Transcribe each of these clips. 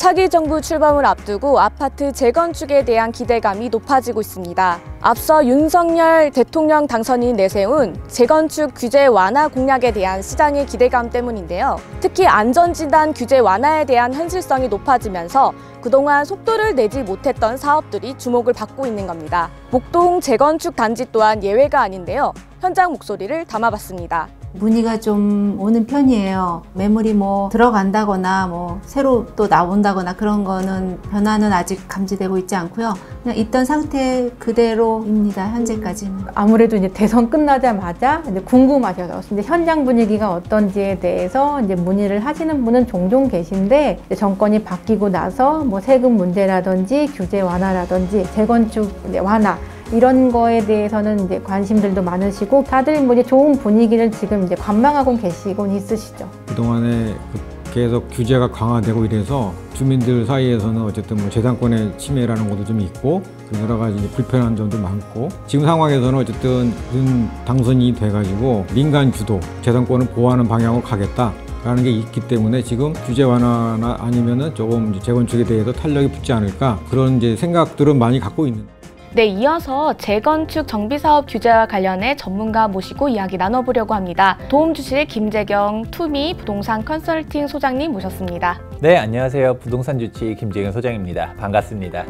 차기 정부 출범을 앞두고 아파트 재건축에 대한 기대감이 높아지고 있습니다. 앞서 윤석열 대통령 당선인이 내세운 재건축 규제 완화 공약에 대한 시장의 기대감 때문인데요. 특히 안전진단 규제 완화에 대한 현실성이 높아지면서 그동안 속도를 내지 못했던 사업들이 주목을 받고 있는 겁니다. 목동 재건축 단지 또한 예외가 아닌데요. 현장 목소리를 담아봤습니다. 문의가 좀 오는 편이에요. 매물이 뭐 들어간다거나 뭐 새로 또 나온다거나 그런 거는 변화는 아직 감지되고 있지 않고요. 그냥 있던 상태 그대로입니다. 현재까지는. 아무래도 이제 대선 끝나자마자 이제 궁금하셔서 이제 현장 분위기가 어떤지에 대해서 이제 문의를 하시는 분은 종종 계신데, 이제 정권이 바뀌고 나서 뭐 세금 문제라든지 규제 완화라든지 재건축 완화 이런 거에 대해서는 이제 관심들도 많으시고, 다들 뭐 이제 좋은 분위기를 지금 이제 관망하고 계시곤 있으시죠. 그동안에 계속 규제가 강화되고 이래서 주민들 사이에서는 어쨌든 뭐 재산권의 침해라는 것도 좀 있고 여러 가지 불편한 점도 많고, 지금 상황에서는 어쨌든 당선이 돼가지고 민간 주도 재산권을 보호하는 방향으로 가겠다라는 게 있기 때문에 지금 규제 완화나 아니면은 조금 재건축에 대해서 탄력이 붙지 않을까, 그런 이제 생각들은 많이 갖고 있는. 네, 이어서 재건축 정비사업 규제와 관련해 전문가 모시고 이야기 나눠보려고 합니다. 도움 주실 김재경 투미 부동산 컨설팅 소장님 모셨습니다. 네, 안녕하세요. 부동산 주치 김재경 소장입니다. 반갑습니다.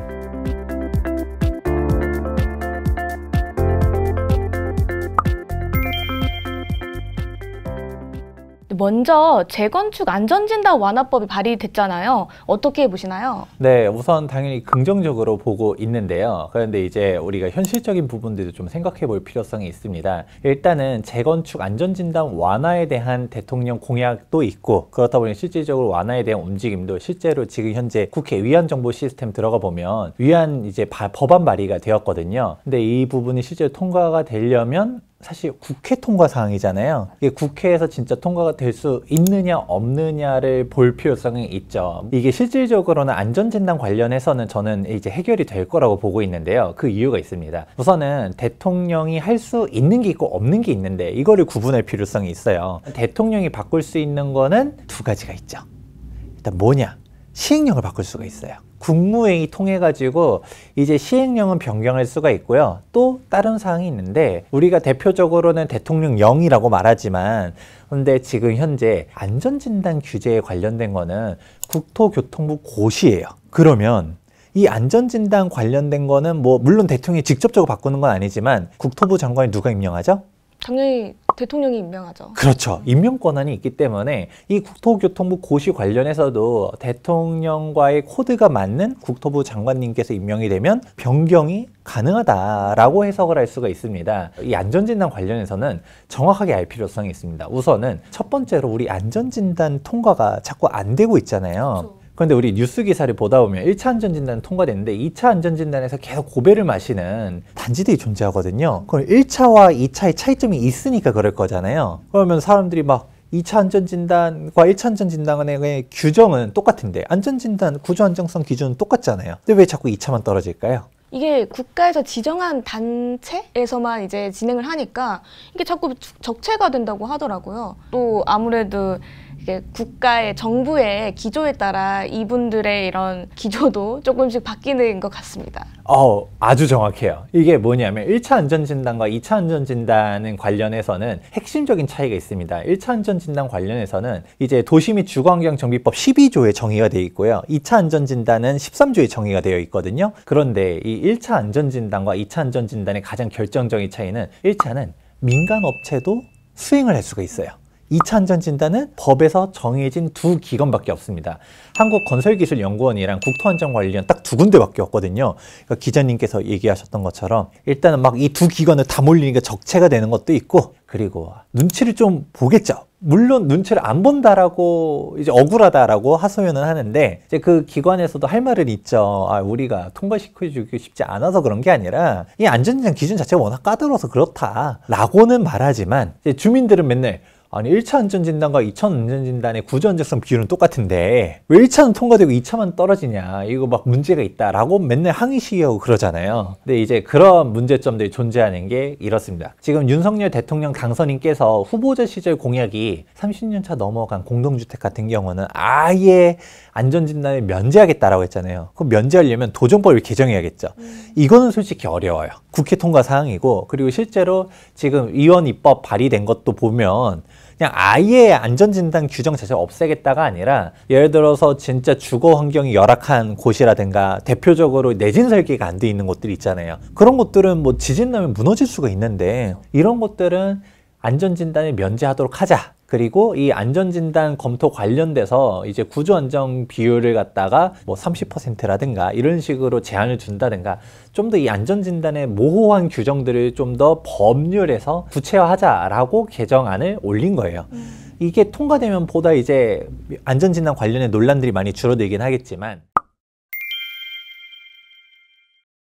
먼저 재건축 안전진단 완화법이 발의됐잖아요. 어떻게 보시나요? 네, 우선 당연히 긍정적으로 보고 있는데요. 그런데 이제 우리가 현실적인 부분들도 좀 생각해 볼 필요성이 있습니다. 일단은 재건축 안전진단 완화에 대한 대통령 공약도 있고, 그렇다 보니 실질적으로 완화에 대한 움직임도 실제로 지금 현재 국회 위안 정보 시스템 들어가 보면 위안 이제 법안 발의가 되었거든요. 근데 이 부분이 실제로 통과가 되려면 사실 국회 통과 사항이잖아요. 이게 국회에서 진짜 통과가 될 수 있느냐 없느냐를 볼 필요성이 있죠. 이게 실질적으로는 안전진단 관련해서는 저는 이제 해결이 될 거라고 보고 있는데요. 그 이유가 있습니다. 우선은 대통령이 할 수 있는 게 있고 없는 게 있는데 이거를 구분할 필요성이 있어요. 대통령이 바꿀 수 있는 거는 두 가지가 있죠. 일단 뭐냐? 시행령을 바꿀 수가 있어요. 국무회의 통해 가지고 이제 시행령은 변경할 수가 있고요. 또 다른 사항이 있는데, 우리가 대표적으로는 대통령령이라고 말하지만, 근데 지금 현재 안전진단 규제에 관련된 거는 국토교통부 고시예요. 그러면 이 안전진단 관련된 거는 뭐 물론 대통령이 직접적으로 바꾸는 건 아니지만 국토부 장관이 누가 임명하죠? 당연히 대통령이 임명하죠. 그렇죠. 임명 권한이 있기 때문에 이 국토교통부 고시 관련해서도 대통령과의 코드가 맞는 국토부 장관님께서 임명이 되면 변경이 가능하다라고 해석을 할 수가 있습니다. 이 안전진단 관련해서는 정확하게 알 필요성이 있습니다. 우선은 첫 번째로 우리 안전진단 통과가 자꾸 안 되고 있잖아요. 그렇죠. 그런데 우리 뉴스 기사를 보다 보면 1차 안전진단은 통과됐는데 2차 안전진단에서 계속 고배를 마시는 단지들이 존재하거든요. 그럼 1차와 2차의 차이점이 있으니까 그럴 거잖아요. 그러면 사람들이 막 2차 안전진단과 1차 안전진단의 규정은 똑같은데 안전진단 구조안정성 기준은 똑같잖아요. 근데 왜 자꾸 2차만 떨어질까요? 이게 국가에서 지정한 단체에서만 이제 진행을 하니까 이게 자꾸 적체가 된다고 하더라고요. 또 아무래도 이게 국가의 정부의 기조에 따라 이분들의 이런 기조도 조금씩 바뀌는 것 같습니다. 아주 정확해요. 이게 뭐냐면 1차 안전진단과 2차 안전진단 관련해서는 핵심적인 차이가 있습니다. 1차 안전진단 관련해서는 이제 도시 및 주거환경정비법 12조에 정의가 되어 있고요. 2차 안전진단은 13조에 정의가 되어 있거든요. 그런데 이 1차 안전진단과 2차 안전진단의 가장 결정적인 차이는 1차는 민간업체도 수행을 할 수가 있어요. 2차 안전진단은 법에서 정해진 두 기관밖에 없습니다. 한국건설기술연구원이랑 국토안전관리원 딱 두 군데밖에 없거든요. 그러니까 기자님께서 얘기하셨던 것처럼 일단은 막 이 두 기관을 다 몰리니까 적체가 되는 것도 있고, 그리고 눈치를 좀 보겠죠. 물론 눈치를 안 본다라고 이제 억울하다라고 하소연은 하는데, 이제 그 기관에서도 할 말은 있죠. 우리가 통과시켜주기 쉽지 않아서 그런 게 아니라 이 안전진단 기준 자체가 워낙 까다로워서 그렇다라고는 말하지만, 이제 주민들은 맨날 아니 1차 안전진단과 2차 안전진단의 구조 안정성 비율은 똑같은데 왜 1차는 통과되고 2차만 떨어지냐, 이거 막 문제가 있다라고 맨날 항의시하고 그러잖아요. 근데 이제 그런 문제점들이 존재하는 게 이렇습니다. 지금 윤석열 대통령 당선인께서 후보자 시절 공약이 30년 차 넘어간 공동주택 같은 경우는 아예 안전진단을 면제하겠다라고 했잖아요. 그럼 면제하려면 도정법을 개정해야겠죠. 이거는 솔직히 어려워요. 국회 통과 사항이고, 그리고 실제로 지금 의원 입법 발의된 것도 보면 그냥 아예 안전진단 규정 자체를 없애겠다가 아니라, 예를 들어서 진짜 주거 환경이 열악한 곳이라든가 대표적으로 내진 설계가 안 돼 있는 곳들이 있잖아요. 그런 곳들은 뭐 지진 나면 무너질 수가 있는데 이런 곳들은 안전진단을 면제하도록 하자. 그리고 이 안전진단 검토 관련돼서 이제 구조안정 비율을 갖다가 뭐 30%라든가 이런 식으로 제한을 준다든가 좀 더 이 안전진단의 모호한 규정들을 좀 더 법률에서 구체화하자라고 개정안을 올린 거예요. 이게 통과되면 보다 이제 안전진단 관련의 논란들이 많이 줄어들긴 하겠지만,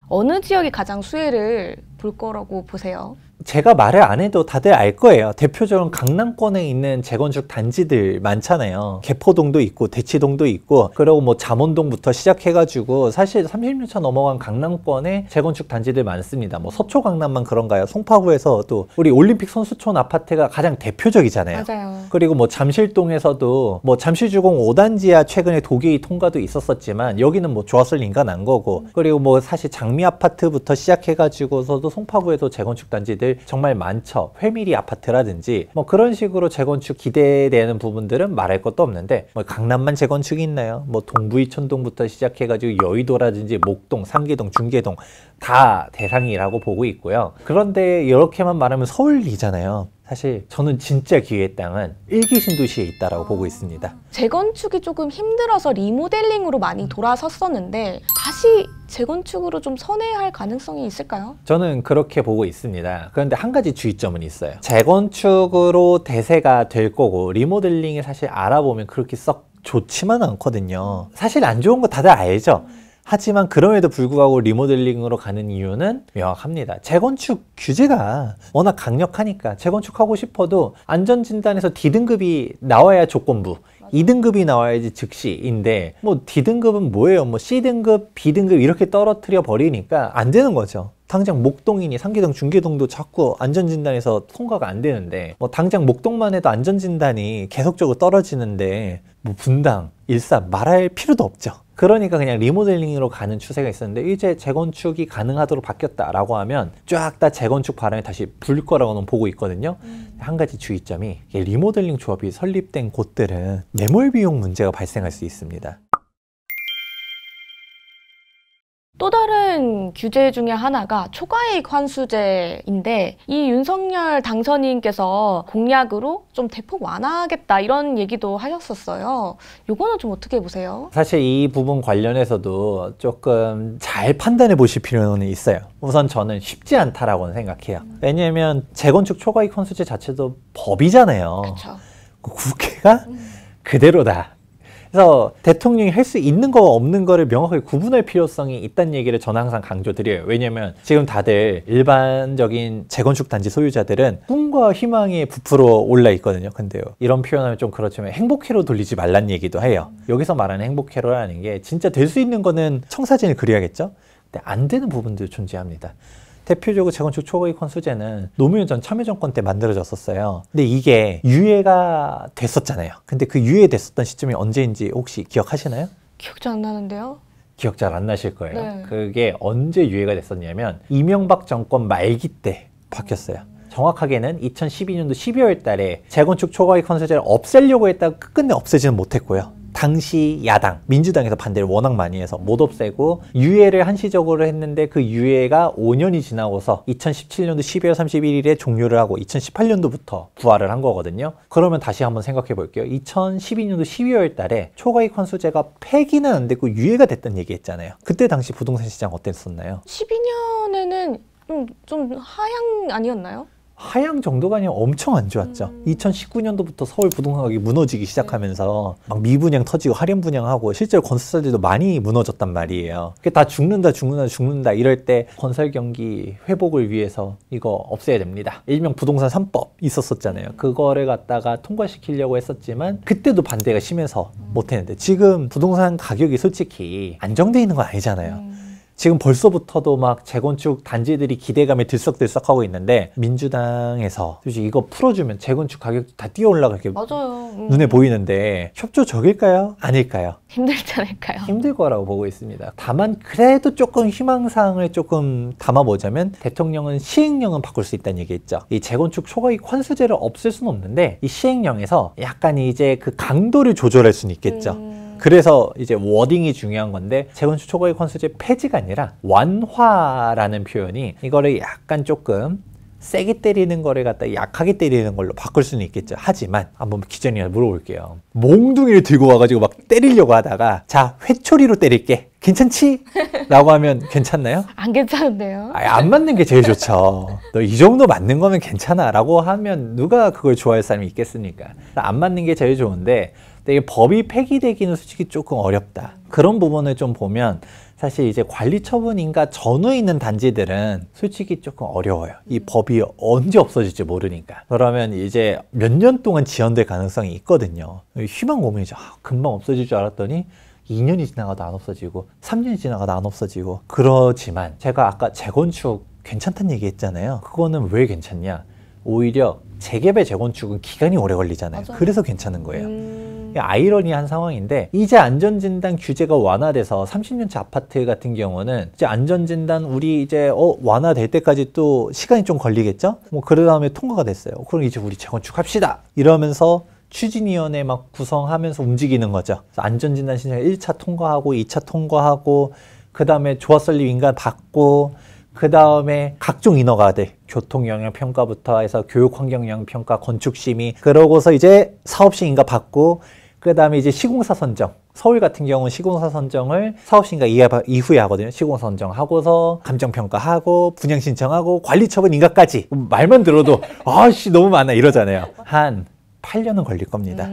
어느 지역이 가장 수혜를 볼 거라고 보세요? 제가 말을 안 해도 다들 알 거예요. 대표적으로 강남권에 있는 재건축 단지들 많잖아요. 개포동도 있고 대치동도 있고, 그리고 뭐 잠원동부터 시작해가지고 사실 30년 차 넘어간 강남권에 재건축 단지들 많습니다. 뭐 서초 강남만 그런가요? 송파구에서도 우리 올림픽 선수촌 아파트가 가장 대표적이잖아요. 맞아요. 그리고 뭐 잠실동에서도 뭐 잠실주공 5단지야 최근에 도계의 통과도 있었었지만 여기는 뭐 좋았을 리가 난 거고, 그리고 뭐 사실 장미 아파트부터 시작해가지고서도 송파구에도 재건축 단지들 정말 많죠. 회밀이 아파트라든지 뭐 그런 식으로 재건축 기대되는 부분들은 말할 것도 없는데, 뭐 강남만 재건축이 있나요? 뭐 동부이촌동부터 시작해가지고 여의도라든지 목동, 상계동, 중계동 다 대상이라고 보고 있고요. 그런데 이렇게만 말하면 서울이잖아요. 사실 저는 진짜 기회의 땅은 일기 신도시에 있다라고 보고 있습니다. 재건축이 조금 힘들어서 리모델링으로 많이 돌아섰었는데 다시 재건축으로 좀 선회할 가능성이 있을까요? 저는 그렇게 보고 있습니다. 그런데 한 가지 주의점은 있어요. 재건축으로 대세가 될 거고 리모델링이 사실 알아보면 그렇게 썩 좋지만 않거든요. 사실 안 좋은 거 다들 알죠. 하지만 그럼에도 불구하고 리모델링으로 가는 이유는 명확합니다. 재건축 규제가 워낙 강력하니까 재건축하고 싶어도 안전진단에서 D등급이 나와야 조건부, 2등급이 나와야지 즉시인데 뭐 D등급은 뭐예요? 뭐 C등급, B등급 이렇게 떨어뜨려 버리니까 안 되는 거죠. 당장 목동이니 상계동, 중계동도 자꾸 안전진단에서 통과가 안 되는데, 뭐 당장 목동만 해도 안전진단이 계속적으로 떨어지는데 뭐 분당, 일산 말할 필요도 없죠. 그러니까 그냥 리모델링으로 가는 추세가 있었는데 이제 재건축이 가능하도록 바뀌었다라고 하면 쫙 다 재건축 바람이 다시 불 거라고는 보고 있거든요. 한 가지 주의점이 리모델링 조합이 설립된 곳들은 매몰 비용 문제가 발생할 수 있습니다. 또 다른 규제 중에 하나가 초과이익 환수제인데, 이 윤석열 당선인께서 공약으로 좀 대폭 완화하겠다 이런 얘기도 하셨었어요. 요거는 좀 어떻게 보세요? 사실 이 부분 관련해서도 조금 잘 판단해 보실 필요는 있어요. 우선 저는 쉽지 않다라고는 생각해요. 왜냐하면 재건축 초과이익 환수제 자체도 법이잖아요. 그렇죠. 국회가 그대로다. 그래서 대통령이 할 수 있는 거 없는 거를 명확하게 구분할 필요성이 있다는 얘기를 저는 항상 강조드려요. 왜냐면 지금 다들 일반적인 재건축 단지 소유자들은 꿈과 희망에 부풀어 올라 있거든요. 근데요, 이런 표현하면 좀 그렇지만 행복회로 돌리지 말란 얘기도 해요. 여기서 말하는 행복회로라는 게 진짜 될 수 있는 거는 청사진을 그려야겠죠. 근데 안 되는 부분도 존재합니다. 대표적으로 재건축 초과이익 환수제는 노무현 전 참여정권 때 만들어졌었어요. 근데 이게 유예가 됐었잖아요. 근데 그 유예됐었던 시점이 언제인지 혹시 기억하시나요? 기억이 안 나는데요. 기억 잘 안 나실 거예요. 네. 그게 언제 유예가 됐었냐면 이명박 정권 말기 때 바뀌었어요. 정확하게는 2012년도 12월 달에 재건축 초과이익 환수제를 없애려고 했다가 끝내 없애지는 못했고요. 당시 야당, 민주당에서 반대를 워낙 많이 해서 못 없애고 유예를 한시적으로 했는데 그 유예가 5년이 지나고서 2017년도 12월 31일에 종료를 하고 2018년도부터 부활을 한 거거든요. 그러면 다시 한번 생각해 볼게요. 2012년도 12월 달에 초과이익 환수제가 폐기는 안 됐고 유예가 됐다는 얘기 했잖아요. 그때 당시 부동산 시장 어땠었나요? 12년에는 좀 하향 아니었나요? 하향 정도가 아니라 엄청 안 좋았죠. 2019년도부터 서울 부동산 가격이 무너지기 시작하면서 막 미분양 터지고 할인 분양하고 실제로 건설사들도 많이 무너졌단 말이에요. 그게 다 죽는다 이럴 때 건설 경기 회복을 위해서 이거 없애야 됩니다. 일명 부동산 3법 있었었잖아요. 그거를 갖다가 통과시키려고 했었지만 그때도 반대가 심해서 못했는데 지금 부동산 가격이 솔직히 안정돼 있는 건 아니잖아요. 지금 벌써부터도 막 재건축 단지들이 기대감에 들썩들썩하고 있는데 민주당에서 솔직히 이거 풀어주면 재건축 가격도 다 뛰어 올라갈 게 맞아요. 눈에 보이는데 협조적일까요? 아닐까요? 힘들지 않을까요? 힘들 거라고 보고 있습니다. 다만 그래도 조금 희망사항을 조금 담아보자면 대통령은 시행령은 바꿀 수 있다는 얘기했죠. 이 재건축 초과이익 환수제를 없앨 수는 없는데 이 시행령에서 약간 이제 그 강도를 조절할 수는 있겠죠. 그래서 이제 워딩이 중요한 건데 재건축 초과이익 환수제 폐지가 아니라 완화라는 표현이 이거를 약간 조금 세게 때리는 거를 갖다 약하게 때리는 걸로 바꿀 수는 있겠죠. 하지만 한번 기자님한테 물어볼게요. 몽둥이를 들고 와가지고 막 때리려고 하다가 자 회초리로 때릴게 괜찮지? 라고 하면 괜찮나요? 안 괜찮은데요? 아니, 안 맞는 게 제일 좋죠. 너 이 정도 맞는 거면 괜찮아 라고 하면 누가 그걸 좋아할 사람이 있겠습니까? 안 맞는 게 제일 좋은데 근데 이게 법이 폐기되기는 솔직히 조금 어렵다. 그런 부분을 좀 보면 사실 이제 관리처분인가 전후에 있는 단지들은 솔직히 조금 어려워요. 이 법이 언제 없어질지 모르니까. 그러면 이제 몇 년 동안 지연될 가능성이 있거든요. 희망 고민이죠. 금방 없어질 줄 알았더니 2년이 지나가도 안 없어지고 3년이 지나가도 안 없어지고 그렇지만 제가 아까 재건축 괜찮다는 얘기 했잖아요. 그거는 왜 괜찮냐? 오히려 재개발 재건축은 기간이 오래 걸리잖아요. 맞아요. 그래서 괜찮은 거예요. 아이러니한 상황인데 이제 안전진단 규제가 완화돼서 30년차 아파트 같은 경우는 이제 안전진단 우리 이제 완화될 때까지 또 시간이 좀 걸리겠죠? 뭐 그 다음에 통과가 됐어요. 그럼 이제 우리 재건축합시다 이러면서 추진위원회 막 구성하면서 움직이는 거죠. 안전진단 신청 1차 통과하고 2차 통과하고 그 다음에 조합설립 인가 받고 그 다음에 각종 인허가들 교통영향평가부터 해서 교육환경영향평가 건축심의 그러고서 이제 사업시인가 받고 그 다음에 이제 시공사 선정 서울 같은 경우는 시공사 선정을 사업시인가 이후에 하거든요. 시공사 선정하고서 감정평가하고 분양신청하고 관리처분 인가까지 말만 들어도 아씨 너무 많아 이러잖아요. 한 8년은 걸릴 겁니다.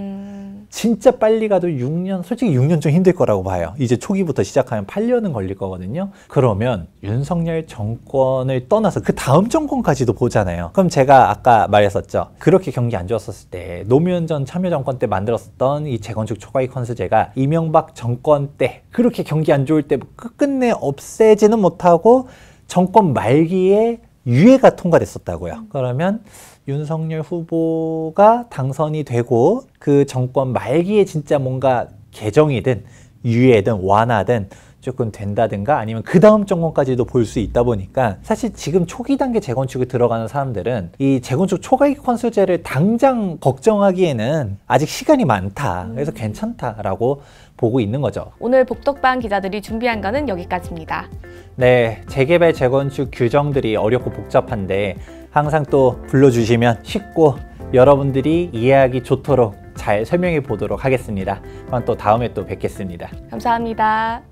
진짜 빨리 가도 6년, 솔직히 6년 좀 힘들 거라고 봐요. 이제 초기부터 시작하면 8년은 걸릴 거거든요. 그러면 윤석열 정권을 떠나서 그 다음 정권까지도 보잖아요. 그럼 제가 아까 말했었죠. 그렇게 경기 안 좋았었을 때 노무현 전 참여정권 때 만들었던 이 재건축 초과이익 환수제가 이명박 정권 때 그렇게 경기 안 좋을 때 끝끝내 없애지는 못하고 정권 말기에 유예가 통과됐었다고요. 그러면 윤석열 후보가 당선이 되고 그 정권 말기에 진짜 뭔가 개정이든 유예든 완화든 조금 된다든가 아니면 그 다음 정권까지도 볼 수 있다 보니까 사실 지금 초기 단계 재건축에 들어가는 사람들은 이 재건축 초과이익 환수제를 당장 걱정하기에는 아직 시간이 많다. 그래서 괜찮다라고 보고 있는 거죠. 오늘 복덕방 기자들이 준비한 거는 여기까지입니다. 네, 재개발 재건축 규정들이 어렵고 복잡한데 항상 또 불러주시면 쉽고 여러분들이 이해하기 좋도록 잘 설명해 보도록 하겠습니다. 그럼 또 다음에 또 뵙겠습니다. 감사합니다.